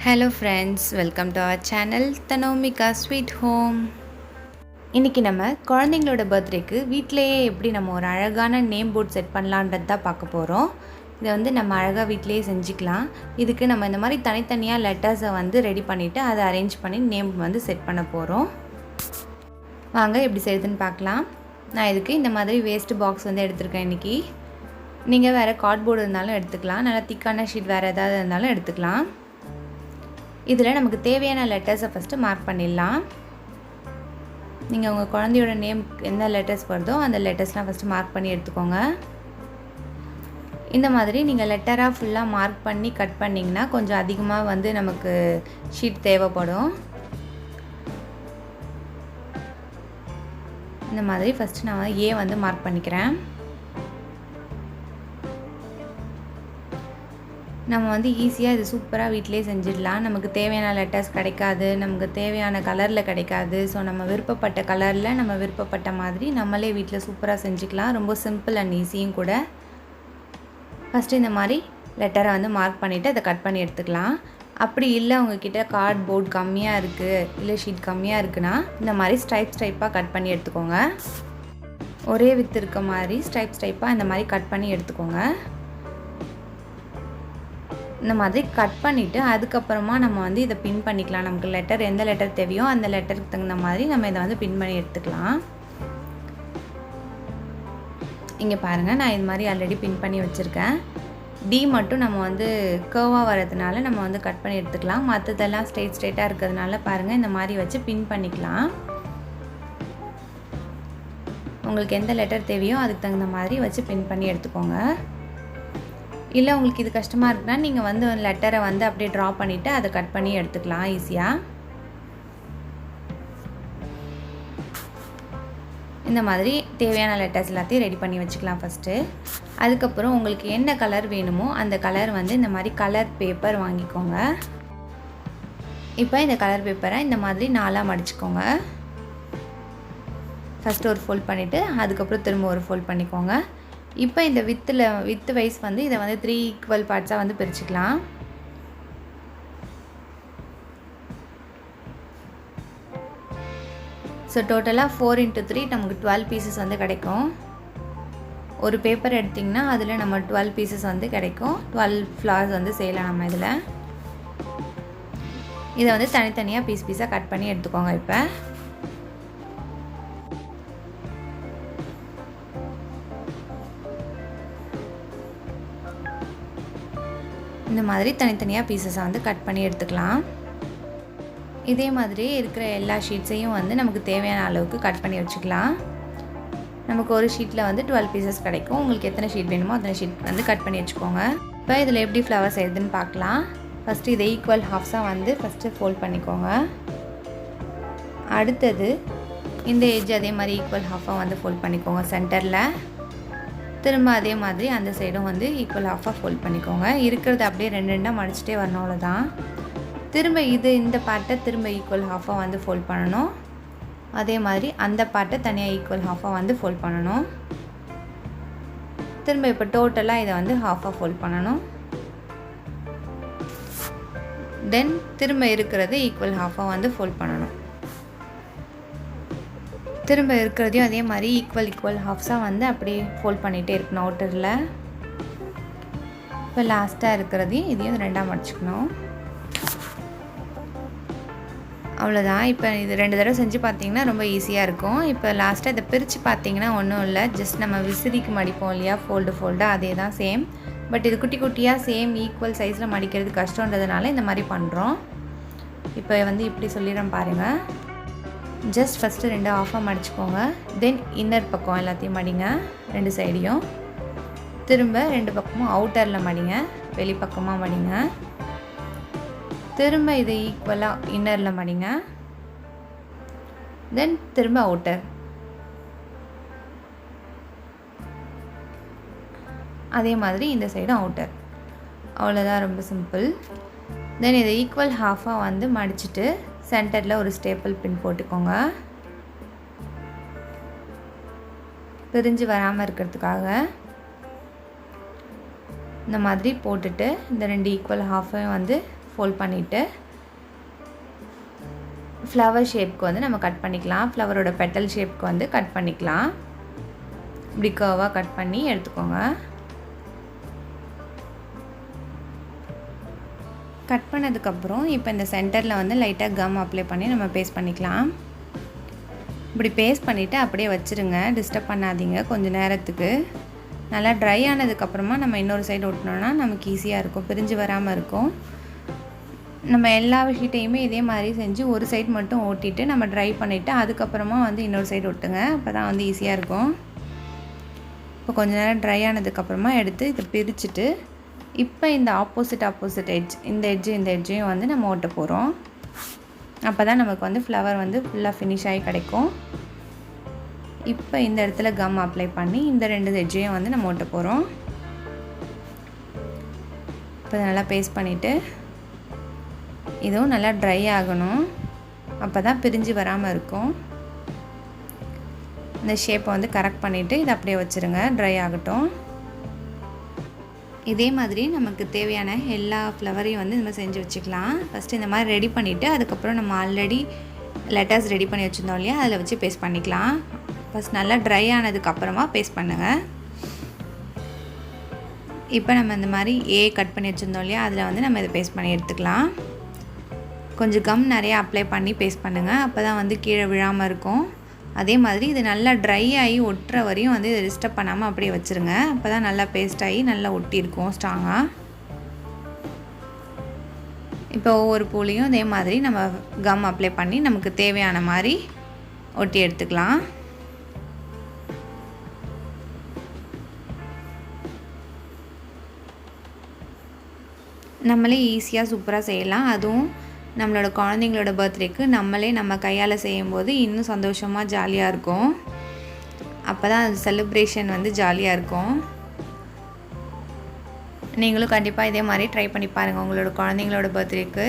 Hello friends, welcome to our channel Tanomika Sweet Home. இன்னைக்கு நம்ம குழந்தைகளோட பர்த்டேக்கு வீட்லயே எப்படி நம்ம ஒரு அழகான நேம் போர்ட் செட் பண்ணலாம்ன்றத தான் பார்க்க போறோம். இத வந்து நம்ம அழகா வீட்லயே செஞ்சுக்கலாம். இதுக்கு நம்ம இந்த மாதிரி தனித்தனியா லெட்டர்ஸை வந்து ரெடி பண்ணிட்டு அதை அரேஞ்ச் பண்ணி நேம் வந்து செட் பண்ண போறோம். வாங்க எப்படி செய்யுதுன்னு பார்க்கலாம். நான் இதுக்கு இந்த மாதிரி வேஸ்ட் பாக்ஸ் வந்து எடுத்துர்க்கேன் இன்னைக்கு. நீங்க வேற கார்ட்போர்ட் இருந்தாலும் எடுத்துக்கலாம். நல்ல திக்கான ஷீட் வேற ஏதாவது இருந்தாலும் எடுத்துக்கலாம். இதில் நமக்கு தேவையான லெட்டர்ஸை ஃபஸ்ட்டு மார்க் பண்ணிடலாம். நீங்கள் உங்கள் குழந்தையோட நேம் என்ன லெட்டர்ஸ் வருதோ அந்த லெட்டர்ஸ்லாம் ஃபஸ்ட்டு மார்க் பண்ணி எடுத்துக்கோங்க. இந்த மாதிரி நீங்கள் லெட்டராக ஃபுல்லாக மார்க் பண்ணி கட் பண்ணிங்கன்னா கொஞ்சம் அதிகமாக வந்து நமக்கு ஷீட் தேவைப்படும். இந்த மாதிரி ஃபஸ்ட்டு நான் ஏ வந்து மார்க் பண்ணிக்கிறேன். நம்ம வந்து ஈஸியாக இது சூப்பராக வீட்டிலே செஞ்சிடலாம். நமக்கு தேவையான லெட்டர்ஸ் கிடைக்காது, நமக்கு தேவையான கலரில் கிடைக்காது. ஸோ நம்ம விருப்பப்பட்ட கலரில் நம்ம விருப்பப்பட்ட மாதிரி நம்மளே வீட்டில் சூப்பராக செஞ்சுக்கலாம். ரொம்ப சிம்பிள் அண்ட் ஈஸியும் கூட. ஃபஸ்ட்டு இந்த மாதிரி லெட்டரை வந்து மார்க் பண்ணிவிட்டு அதை கட் பண்ணி எடுத்துக்கலாம். அப்படி இல்லை உங்ககிட்ட கார்ட்போர்ட் கம்மியாக இருக்குது, இல்லை ஷீட் கம்மியாக இருக்குன்னா இந்த மாதிரி ஸ்ட்ரைப்பாக கட் பண்ணி எடுத்துக்கோங்க. ஒரே வித்து இருக்க மாதிரி ஸ்ட்ரைப்பாக இந்த மாதிரி கட் பண்ணி எடுத்துக்கோங்க. இந்த மாதிரி கட் பண்ணிவிட்டு அதுக்கப்புறமா நம்ம வந்து இதை பின் பண்ணிக்கலாம். நமக்கு லெட்டர் எந்த லெட்டர் தேவையோ அந்த லெட்டருக்கு தகுந்த மாதிரி நம்ம இதை வந்து பின் பண்ணி எடுத்துக்கலாம். இங்கே பாருங்கள், நான் இது மாதிரி ஆல்ரெடி பின் பண்ணி வச்சுருக்கேன். டி மட்டும் நம்ம வந்து கர்வாக வரதுனால நம்ம வந்து கட் பண்ணி எடுத்துக்கலாம். மற்றதெல்லாம் ஸ்ட்ரெயிட்டாக இருக்கிறதுனால பாருங்கள் இந்த மாதிரி வச்சு பின் பண்ணிக்கலாம். உங்களுக்கு எந்த லெட்டர் தேவையோ அதுக்கு தகுந்த மாதிரி வச்சு பின் பண்ணி எடுத்துக்கோங்க. இல்லை உங்களுக்கு இது கஷ்டமாக இருக்குன்னா நீங்கள் வந்து லெட்டரை வந்து அப்படியே ட்ரா பண்ணிவிட்டு அதை கட் பண்ணி எடுத்துக்கலாம் ஈஸியாக. இந்த மாதிரி தேவையான லெட்டர்ஸ் எல்லாத்தையும் ரெடி பண்ணி வச்சுக்கலாம் ஃபஸ்ட்டு. அதுக்கப்புறம் உங்களுக்கு என்ன கலர் வேணுமோ அந்த கலர் வந்து இந்த மாதிரி கலர் பேப்பர் வாங்கிக்கோங்க. இப்போ இந்த கலர் பேப்பரை இந்த மாதிரி 4ஆக மடிச்சுக்கோங்க. ஃபஸ்ட்டு ஒரு ஃபோல்ட் பண்ணிவிட்டு அதுக்கப்புறம் திரும்ப ஒரு ஃபோல்ட் பண்ணிக்கோங்க. இப்போ இந்த வித்து வைஸ் வந்து இதை வந்து 3 ஈக்குவல் பார்ட்ஸாக வந்து பிரிச்சுக்கலாம். ஸோ டோட்டலாக 4 × 3 நமக்கு 12 பீசஸ் வந்து கிடைக்கும். ஒரு பேப்பர் எடுத்திங்கன்னா அதில் நம்ம 12 பீசஸ் வந்து கிடைக்கும். 12 ஃப்ளவர்ஸ் வந்து செய்யலாம் நம்ம இதில். இதை வந்து தனித்தனியாக பீஸாக கட் பண்ணி எடுத்துக்கோங்க. இப்போ இந்த மாதிரி தனித்தனியாக பீசஸை வந்து கட் பண்ணி எடுத்துக்கலாம். இதே மாதிரி இருக்கிற எல்லா ஷீட்ஸையும் வந்து நமக்கு தேவையான அளவுக்கு கட் பண்ணி வச்சுக்கலாம். நமக்கு ஒரு ஷீட்டில் வந்து 12 பீசஸ் கிடைக்கும். உங்களுக்கு எத்தனை ஷீட் வேணுமோ அத்தனை ஷீட் வந்து கட் பண்ணி வச்சுக்கோங்க. இப்போ இதில் எப்படி ஃப்ளவர் செய்யுதுன்னு பார்க்கலாம். ஃபஸ்ட்டு இதை ஈக்குவல் ஹாஃப்ஸாக வந்து ஃபஸ்ட்டு ஃபோல்ட் பண்ணிக்கோங்க. அடுத்தது இந்த எட்ஜ் அதே மாதிரி ஈக்குவல் ஹாஃபாக வந்து ஃபோல்ட் பண்ணிக்கோங்க சென்டரில். திரும்ப அதே மாதிரி அந்த சைடும் வந்து ஈக்குவல் ஹாஃபாக ஃபோல்ட் பண்ணிக்கோங்க. இருக்கிறது அப்படியே 2 மடிச்சிட்டே வரணும், அவ்வளோதான். திரும்ப இந்த பார்ட்டை திரும்ப ஈக்குவல் ஹாஃபாக வந்து ஃபோல்ட் பண்ணணும். அதே மாதிரி அந்த பார்ட்டை தனியாக ஈக்குவல் ஹாஃபாக வந்து ஃபோல்ட் பண்ணணும். திரும்ப இப்போ டோட்டலாக இதை வந்து ஹாஃபாக ஃபோல்ட் பண்ணணும். தென் திரும்ப இருக்கிறது ஈக்குவல் ஹாஃபாக வந்து ஃபோல்ட் பண்ணணும். திரும்ப இருக்கிறதையும் அதே மாதிரி ஈக்குவல் ஹாஃப்ஸாக வந்து அப்படியே ஃபோல்ட் பண்ணிகிட்டே இருக்கணும் அவுட்டரில். இப்போ லாஸ்ட்டாக இருக்கிறதையும் இதையும் 2ஆக மடிச்சுக்கணும். அவ்வளோதான். இப்போ இது 2 தடவை செஞ்சு பார்த்தீங்கன்னா ரொம்ப ஈஸியாக இருக்கும். இப்போ லாஸ்ட்டாக இதை பிரித்து பார்த்தீங்கன்னா ஒன்றும் இல்லை, ஜஸ்ட் நம்ம விசிறிக்கு மடிப்போம் இல்லையா, ஃபோல்டாக அதே தான் சேம். பட் இது குட்டி குட்டியாக சேம் ஈக்குவல் சைஸில் மடிக்கிறது கஷ்டன்றதுனால இந்த மாதிரி பண்ணுறோம். இப்போ வந்து இப்படி சொல்லிடுறேன் பாருங்கள். ஜஸ்ட் ஃபஸ்ட்டு 2 ஆஃபாக மடிச்சுக்கோங்க. தென் இன்னர் பக்கம் எல்லாத்தையும் மடிங்க, 2 சைடையும். திரும்ப 2 பக்கமும் அவுட்டரில் மடிங்க, வெளிப்பக்கமாக மடிங்க. திரும்ப இதை ஈக்குவலாக இன்னரில் மடிங்க. தென் திரும்ப அவுட்டர். அதே மாதிரி இந்த சைடும் அவுட்டர். அவ்வளோதான், ரொம்ப சிம்பிள். தென் இதை ஈக்குவல் ஹாஃபாக வந்து மடிச்சுட்டு சென்டரில் ஒரு ஸ்டேப்பிள் பின் போட்டுக்கோங்க, பிரிஞ்சு வராமல் இருக்கிறதுக்காக. இந்த மாதிரி போட்டுட்டு இந்த 2 ஈக்குவல் ஹாஃபையும் வந்து ஃபோல்ட் பண்ணிவிட்டு ஃப்ளவர் ஷேப்க்கு வந்து நம்ம கட் பண்ணிக்கலாம். ஃப்ளவரோட பெட்டல் ஷேப்க்கு வந்து கட் பண்ணிக்கலாம். இப்படி கர்வாக கட் பண்ணி எடுத்துக்கோங்க. கட் பண்ணதுக்கப்புறம் இப்போ இந்த சென்டரில் வந்து லைட்டாக கம் அப்ளை பண்ணி நம்ம பேஸ்ட் பண்ணிக்கலாம். இப்படி பேஸ்ட் பண்ணிவிட்டு அப்படியே வச்சுருங்க, டிஸ்டர்ப் பண்ணாதீங்க கொஞ்சம் நேரத்துக்கு. நல்லா ட்ரை ஆனதுக்கப்புறமா நம்ம இன்னொரு சைடு ஒட்டினோன்னா நமக்கு ஈஸியாக இருக்கும், பிரிஞ்சு வராமல் இருக்கும். நம்ம எல்லா ஷீட்டையுமே இதே மாதிரி செஞ்சு ஒரு சைடு மட்டும் ஓட்டிட்டு நம்ம ட்ரை பண்ணிவிட்டு அதுக்கப்புறமா வந்து இன்னொரு சைடு ஒட்டுங்க. அப்போ தான் வந்து ஈஸியாக இருக்கும். இப்போ கொஞ்சம் நேரம் ட்ரை ஆனதுக்கப்புறமா எடுத்து இதை பிரிச்சுட்டு இப்போ இந்த ஆப்போசிட் எட்ஜ் இந்த எட்ஜையும் வந்து நம்ம ஓட்ட போகிறோம். அப்போ தான் நமக்கு வந்து ஃப்ளவர் வந்து ஃபுல்லாக ஃபினிஷ் ஆகி கிடைக்கும். இப்போ இந்த இடத்துல கம் அப்ளை பண்ணி இந்த 2 எட்ஜையும் வந்து நம்ம ஓட்ட போகிறோம். இப்போ நல்லா பேஸ்ட் பண்ணிவிட்டு இதுவும் நல்லா ட்ரை ஆகணும், அப்போ தான் பிரிஞ்சு வராமல் இருக்கும். இந்த ஷேப்பை வந்து கரெக்ட் பண்ணிவிட்டு இதை அப்படியே வச்சுருங்க, ட்ரை ஆகட்டும். இதே மாதிரி நமக்கு தேவையான எல்லா ஃப்ளவரையும் வந்து நம்ம செஞ்சு வச்சுக்கலாம். ஃபஸ்ட்டு இந்த மாதிரி ரெடி பண்ணிவிட்டு அதுக்கப்புறம் நம்ம ஆல்ரெடி லெட்டர்ஸ் ரெடி பண்ணி வச்சுருந்தோம் இல்லையா, அதில் வச்சு பேஸ்ட் பண்ணிக்கலாம். ஃபஸ்ட் நல்லா ட்ரை ஆனதுக்கப்புறமா பேஸ்ட் பண்ணுங்கள். இப்போ நம்ம இந்த மாதிரி கட் பண்ணி வச்சுருந்தோம் இல்லையா, அதில் வந்து நம்ம இதை பேஸ்ட் பண்ணி எடுத்துக்கலாம். கொஞ்சம் கம் நிறையா அப்ளை பண்ணி பேஸ்ட் பண்ணுங்கள், அப்போ தான் வந்து கீழே விழாமல் இருக்கும். அதே மாதிரி இது நல்லா ட்ரை ஆகி ஒட்டுற வரையும் வந்து இதை டிஸ்டர்ப் பண்ணாமல் அப்படியே வச்சுருங்க. அப்போ தான் நல்லா பேஸ்ட் ஆகி நல்லா ஒட்டியிருக்கும் ஸ்ட்ராங்காக. இப்போ ஒவ்வொரு பூலையும் இதே மாதிரி நம்ம கம் அப்ளை பண்ணி நமக்கு தேவையான மாதிரி ஒட்டி எடுத்துக்கலாம். நம்மளே ஈஸியாக சூப்பராக செய்யலாம். அதுவும் நம்மளோட குழந்தைங்களோட பர்த்டேக்கு நம்மளே நம்ம கையால் செய்யும்போது இன்னும் சந்தோஷமாக ஜாலியாக இருக்கும். அப்போ தான் அது செலிப்ரேஷன் வந்து ஜாலியாக இருக்கும். நீங்களும் கண்டிப்பாக இதே மாதிரி ட்ரை பண்ணி பாருங்கள் உங்களோட குழந்தைங்களோட பர்த்டேக்கு.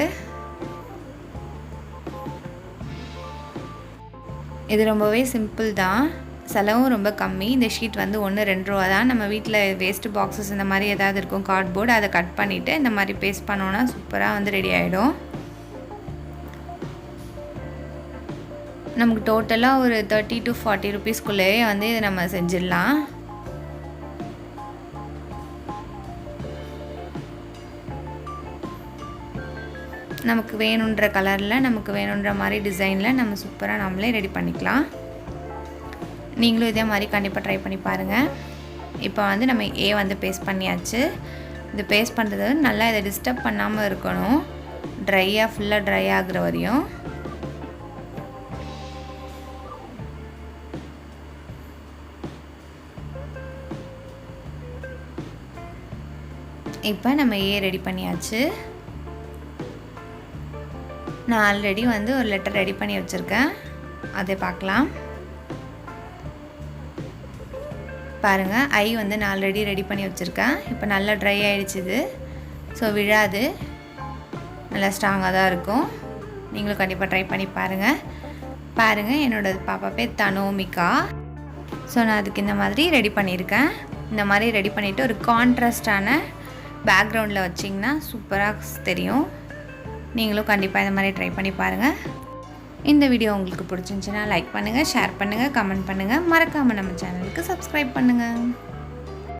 இது ரொம்பவே சிம்பிள் தான், செலவும் ரொம்ப கம்மி. இந்த ஷீட் வந்து 1-2 ரூபா தான். நம்ம வீட்டில் வேஸ்ட்டு பாக்ஸஸ் இந்த மாதிரி ஏதாவது இருக்கும் கார்ட்போர்டு, அதை கட் பண்ணிவிட்டு இந்த மாதிரி பேஸ்ட் பண்ணோன்னா சூப்பராக வந்து ரெடி ஆகிடும். நமக்கு டோட்டலாக ஒரு 30 to 40 ருபீஸ்க்குள்ளேயே வந்து இதை நம்ம செஞ்சிடலாம். நமக்கு வேணுன்ற கலரில் நமக்கு வேணுன்ற மாதிரி டிசைனில் நம்ம சூப்பராக நம்மளே ரெடி பண்ணிக்கலாம். நீங்களும் இதே மாதிரி கண்டிப்பாக ட்ரை பண்ணி பாருங்கள். இப்போ வந்து நம்ம வந்து பேஸ்ட் பண்ணியாச்சு. இது பேஸ்ட் பண்ணுறது நல்லா இதை டிஸ்டர்ப் பண்ணாமல் இருக்கணும், ஃபுல்லாக ட்ரை ஆகுற வரையும். இப்போ நம்ம ரெடி பண்ணியாச்சு. நான் ஆல்ரெடி வந்து ஒரு லெட்டர் ரெடி பண்ணி வச்சுருக்கேன், அதை பார்க்கலாம். பாருங்கள், வந்து நான் ஆல்ரெடி ரெடி பண்ணி வச்சுருக்கேன். இப்போ நல்லா ட்ரை ஆகிடுச்சு இது. ஸோ விழாது, நல்லா ஸ்ட்ராங்காக தான் இருக்கும். நீங்களும் கண்டிப்பாக ட்ரை பண்ணி பாருங்கள். என்னோடய பாப்பா பேர் தனோமிகா. ஸோ நான் அதுக்கு இந்த மாதிரி ரெடி பண்ணியிருக்கேன். இந்த மாதிரி ரெடி பண்ணிவிட்டு ஒரு கான்ட்ராஸ்டான பேக்ரவுண்டில் வச்சிங்கன்னா சூப்பராக தெரியும். நீங்களும் கண்டிப்பாக இந்த மாதிரி ட்ரை பண்ணி பாருங்கள். இந்த வீடியோ உங்களுக்கு பிடிச்சிருந்துச்சுன்னா லைக் பண்ணுங்கள், ஷேர் பண்ணுங்கள், கமெண்ட் பண்ணுங்கள். மறக்காமல் நம்ம சேனலுக்கு சப்ஸ்கிரைப் பண்ணுங்கள்.